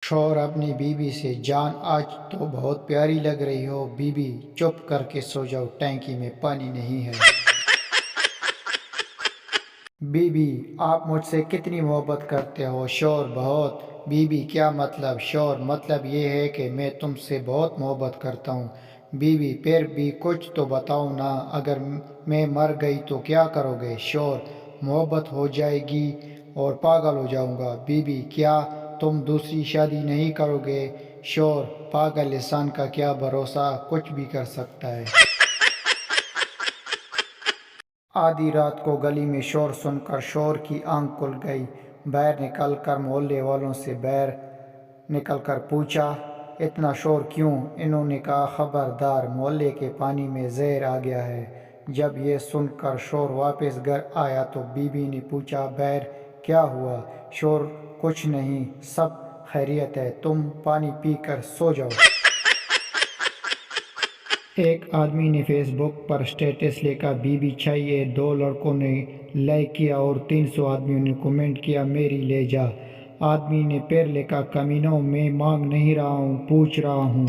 شوہر اپنی بیوی سے جان آج تو بہت پیاری لگ رہی ہو، بیوی چپ کر کے سو جاؤ، ٹینکی میں پانی نہیں ہے۔ بیوی آپ مجھ سے کتنی محبت کرتے ہو؟ شوہر بہت۔ بیوی کیا مطلب؟ شوہر مطلب یہ ہے کہ میں تم سے بہت محبت کرتا ہوں۔ بیوی پھر بھی کچھ تو بتاؤ نا، اگر میں مر گئی تو کیا کرو گے؟ شوہر محبت ہو جائے گی اور پاگل ہو جاؤں گا۔ بیوی کیا تم دوسری شادی نہیں کرو گے؟ شوہر پاگل انسان کا کیا بھروسہ، کچھ بھی کر سکتا ہے۔ آدھی رات کو گلی میں شور سن کر شوہر کی آنکھ کھل گئی۔ باہر نکل کر محلے والوں سے باہر نکل کر پوچھا، اتنا شور کیوں؟ انہوں نے کہا، خبردار، محلے کے پانی میں زہر آ گیا ہے۔ جب یہ سن کر شوہر واپس گھر آیا تو بیوی نے پوچھا، باہر کیا ہوا؟ شوہر کچھ نہیں، سب خیریت ہے، تم پانی پی کر سو جاؤ۔ ایک آدمی نے فیس بک پر سٹیٹس لکھا، بیوی چاہیے، 2 لڑکوں نے لائک کیا اور 300 آدمیوں نے کمنٹ کیا، میری لے جا۔ آدمی نے پھر لکھا، کمینوں، میں مانگ نہیں رہا ہوں، پوچھ رہا ہوں۔